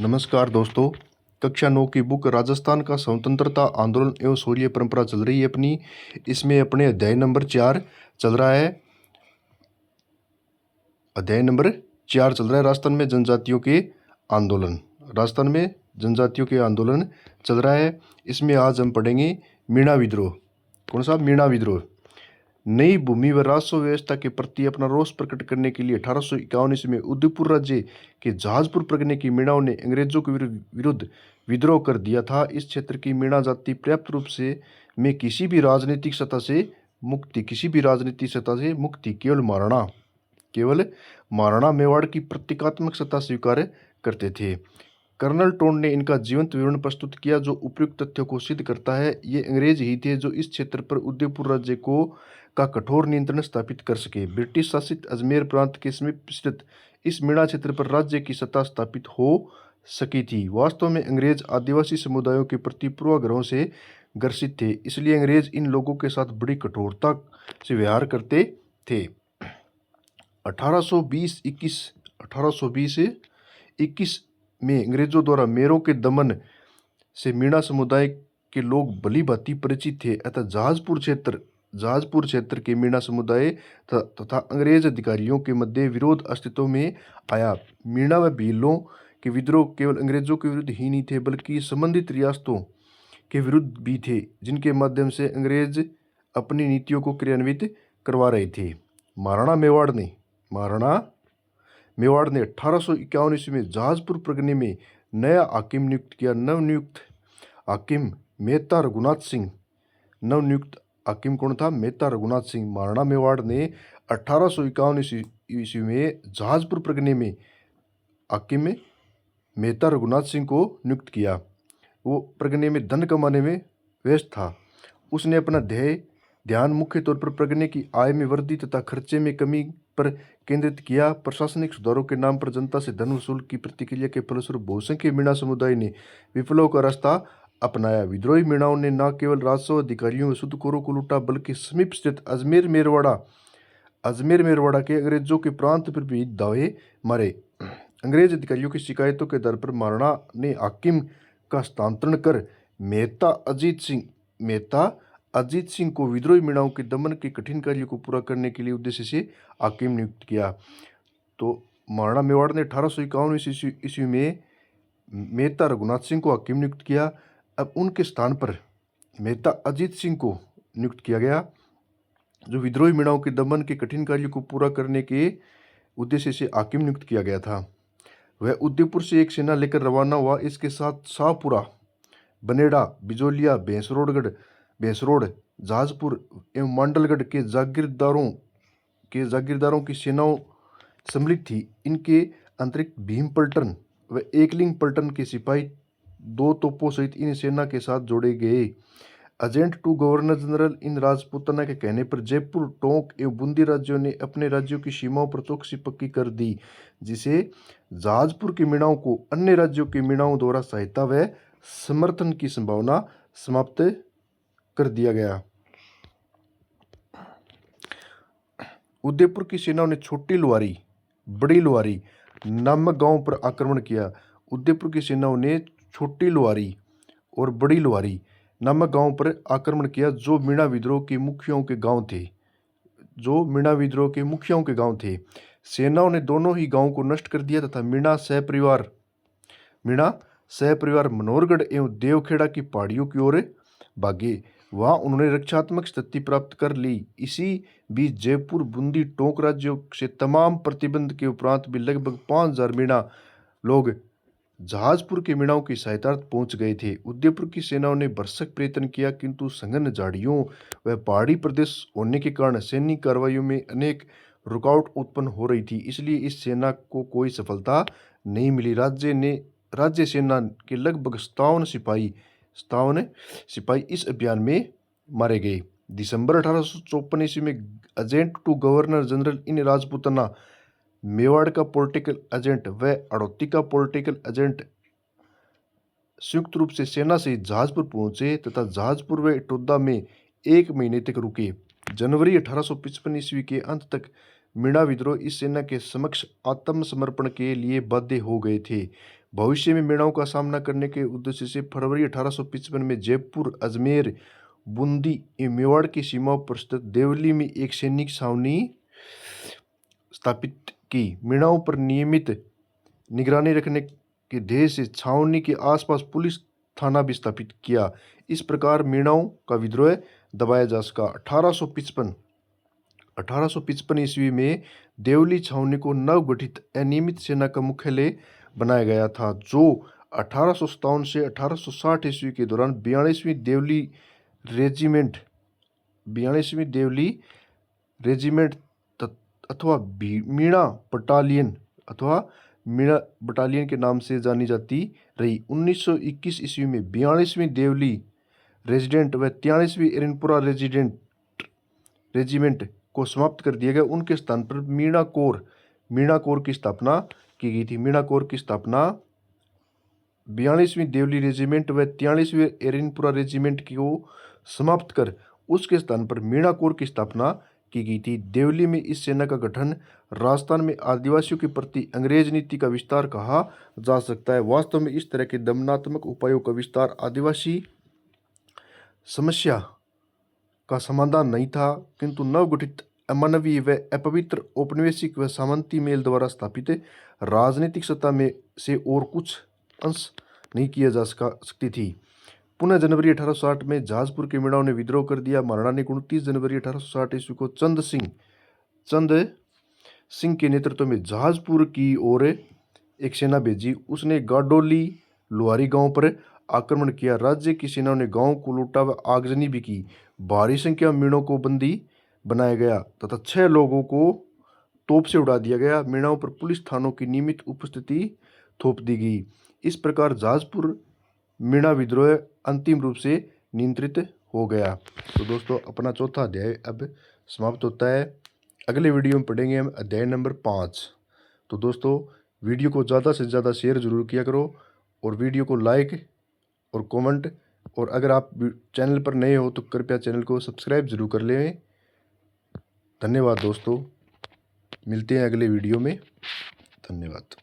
नमस्कार दोस्तों। कक्षा 9 की बुक राजस्थान का स्वतंत्रता आंदोलन एवं शौर्य परंपरा चल रही है अपनी। इसमें अपने अध्याय नंबर 4 चल रहा है। अध्याय नंबर 4 चल रहा है राजस्थान में जनजातियों के आंदोलन। राजस्थान में जनजातियों के आंदोलन चल रहा है। इसमें आज हम पढ़ेंगे मीणा विद्रोह। कौन सा? मीणा विद्रोह। नई भूमि व राजस्व व्यवस्था के प्रति अपना रोष प्रकट करने के लिए 1851 ईस्वी में उदयपुर राज्य के जहाजपुर परगने की मीणाओं ने अंग्रेजों के विरुद्ध विद्रोह कर दिया था। इस क्षेत्र की मीणा जाति पर्याप्त रूप से में किसी भी राजनीतिक सत्ता से मुक्ति केवल महाराणा मेवाड़ की प्रतीकात्मक सत्ता स्वीकार करते थे। कर्नल टोन ने इनका जीवंत विवरण प्रस्तुत किया जो उपयुक्त तथ्यों को सिद्ध करता है। ये अंग्रेज ही थे जो इस क्षेत्र पर उदयपुर राज्य का कठोर नियंत्रण स्थापित कर सके। ब्रिटिश शासित अजमेर प्रांत के समीप स्थित इस मीणा क्षेत्र पर राज्य की सत्ता स्थापित हो सकी थी। वास्तव में अंग्रेज आदिवासी समुदायों के प्रति पूर्वाग्रहों से ग्रसित थे, इसलिए अंग्रेज इन लोगों के साथ बड़ी कठोरता से व्यवहार करते थे। 1820-21 में अंग्रेजों द्वारा मेरों के दमन से मीणा समुदाय के लोग भली भांति परिचित थे। अतः जहाजपुर क्षेत्र के मीणा समुदाय तथा अंग्रेज अधिकारियों के मध्य विरोध अस्तित्व में आया। मीणा व भीलों के विद्रोह केवल अंग्रेजों के विरुद्ध ही नहीं थे बल्कि संबंधित रियासतों के विरुद्ध भी थे, जिनके माध्यम से अंग्रेज अपनी नीतियों को क्रियान्वित करवा रहे थे। महाराणा मेवाड़ ने 1851 ईस्वी में जहाजपुर परगने में नया हाकिम नियुक्त किया। नवनियुक्त हाकिम मेहता रघुनाथ सिंह। नवनियुक्त हाकिम कौन था? मेहता रघुनाथ सिंह। महाराणा मेवाड़ ने 1851 ईस्वी में जहाजपुर परगने में हाकिम मेहता रघुनाथ सिंह को नियुक्त किया। वो परगने में धन कमाने में व्यस्त था। उसने अपना ध्यान मुख्य तौर पर परगने की आय में वृद्धि तथा खर्चे में कमी पर केंद्रित किया। प्रशासनिक सुधारों के नाम पर जनता से धन वसूल की प्रतिक्रिया के फलस्वरूप बहुसंख्य मीणा समुदाय ने विप्लव का रास्ता अपनाया। विद्रोही मीणाओं ने न केवल राजस्व अधिकारियों व सूदखोरों को लूटा बल्कि समीप स्थित अजमेर मेरवाड़ा के अंग्रेजों के प्रांत पर भी दावे मारे। अंग्रेज अधिकारियों की शिकायतों के आधार पर महाराणा ने हाकिम का हस्तांतरण कर मेहता अजीत सिंह को विद्रोही मीणाओं के दमन के कठिन कार्य को पूरा करने के लिए उद्देश्य से हाकिम नियुक्त किया। तो महाराणा मेवाड़ ने 1851 ईस्वी में मेहता रघुनाथ सिंह को हाकिम नियुक्त किया। अब उनके स्थान पर मेहता अजीत सिंह को नियुक्त किया गया, जो विद्रोही मीणाओं के दमन के कठिन कार्य को पूरा करने के उद्देश्य से हाकिम नियुक्त किया गया था। वह उदयपुर से एक सेना लेकर रवाना हुआ। इसके साथ शाहपुरा, बनेड़ा, बिजोलिया, भैंसरोड, जहाजपुर एवं मांडलगढ़ के जागीरदारों की सेनाओं सम्मिलित थी। इनके अतिरिक्त भीम पल्टन व एकलिंग पल्टन के सिपाही 2 तोपों सहित इन सेना के साथ जोड़े गए। Agent to governor general in Rajputana के कहने पर जयपुर, टोंक एवं बूंदी राज्यों ने अपने राज्यों की सीमाओं पर चौकसी पक्की कर दी, जिसे जहाजपुर के मीणाओं को अन्य राज्यों के मीणाओं द्वारा सहायता व समर्थन की संभावना समाप्त कर दिया गया। उदयपुर की सेनाओं ने छोटी लुहारी, बड़ी लुहारी नामक गांवों पर आक्रमण किया। उदयपुर की सेनाओं ने छोटी लुहारी और बड़ी लुहारी नामक गांवों पर आक्रमण किया, जो मीणा विद्रोह के मुखियाओं के गांव थे। सेनाओं ने दोनों ही गांवों को नष्ट कर दिया तथा मीणा सहपरिवार मनोहरगढ़ एवं देवखेड़ा की पहाड़ियों की ओर भागे। वहां उन्होंने रक्षात्मक स्थिति प्राप्त कर ली। इसी बीच जयपुर, बूंदी, टोंक राज्यों से तमाम प्रतिबंध के उपरांत भी लगभग 5000 मीणा लोग जहाजपुर के मीणाओं की सहायता पहुंच गए थे। उदयपुर की सेनाओं ने भरसक प्रयत्न किया, किंतु सघन झाड़ियों व पहाड़ी प्रदेश होने के कारण सैन्य कार्रवाइयों में अनेक रुकावट उत्पन्न हो रही थी, इसलिए इस सेना को कोई सफलता नहीं मिली। राज्य सेना के लगभग 57 सिपाही इस अभियान में मारे गए। दिसंबर 1854 ईस्वी में agent to governor general in Rajputana, Mewar का पॉलिटिकल एजेंट व हड़ौती का पॉलिटिकल एजेंट संयुक्त रूप से सेना से जहाजपुर पहुंचे तथा जहाजपुर व टोदा में 1 महीने तक रुके। जनवरी 1855 ईस्वी के अंत तक मीणा विद्रोह इस सेना के समक्ष आत्मसमर्पण के लिए बाध्य हो गए थे। भविष्य में मीणाओं का सामना करने के उद्देश्य से फरवरी 1855 में जयपुर, अजमेर, बूंदी एवं मेवाड़ की सीमाओं पर स्थित देवली में एक सैनिक छावनी स्थापित की। मीणाओं पर नियमित निगरानी रखने के ध्येय से छावनी के आसपास पुलिस थाना भी स्थापित किया। इस प्रकार मीणाओं का विद्रोह दबाया जा सका। 1855 ईस्वी में देवली छावनी को नवगठित अनियमित सेना का मुख्यालय बनाया गया था, जो 1857 से 1860 ईस्वी के दौरान 42वीं देवली रेजिमेंट अथवा मीणा बटालियन के नाम से जानी जाती रही। 1921 ईस्वी में 42वीं देवली रेजिडेंट व 43वीं एरनपुरा रेजिमेंट को समाप्त कर दिया गया। उनके स्थान पर मीणा कोर की स्थापना की गई थी। मीणा कोर की स्थापना 42वीं देवली रेजिमेंट व 43वीं एरनपुरा रेजिमेंट को समाप्त कर उसके स्थान पर मीणा कोर की स्थापना की गई थी। देवली में इस सेना का गठन राजस्थान में आदिवासियों के प्रति अंग्रेज नीति का विस्तार कहा जा सकता है। वास्तव में इस तरह के दमनात्मक उपायों का विस्तार आदिवासी समस्या का समाधान नहीं था, किंतु नवगठित अमानवीय व अपवित्र औपनिवेशिक व सामंती मेल द्वारा स्थापित राजनीतिक सत्ता में से और कुछ अंश नहीं किया जा सकती थी। पुनः जनवरी 1860 में जहाजपुर के मीणाओं ने विद्रोह कर दिया। महाराणा ने 29 जनवरी 1860 ईस्वी को चंद सिंह के नेतृत्व में जहाजपुर की ओर एक सेना भेजी। उसने गाडोली लोहारी गांव पर आक्रमण किया। राज्य की सेनाओं ने गांव को लूटा व आगजनी भी की। भारी संख्या में मीणों को बंदी बनाया गया तथा 6 लोगों को तोप से उड़ा दिया गया। मीणाओं पर पुलिस थानों की नियमित उपस्थिति थोप दी गई। इस प्रकार जहाजपुर मीणा विद्रोह अंतिम रूप से नियंत्रित हो गया। तो दोस्तों, अपना चौथा अध्याय अब समाप्त होता है। अगले वीडियो में पढ़ेंगे हम अध्याय नंबर 5। तो दोस्तों, वीडियो को ज़्यादा से ज़्यादा शेयर जरूर किया करो और वीडियो को लाइक और कमेंट, और अगर आप चैनल पर नए हो तो कृपया चैनल को सब्सक्राइब जरूर कर लें। धन्यवाद दोस्तों, मिलते हैं अगले वीडियो में। धन्यवाद।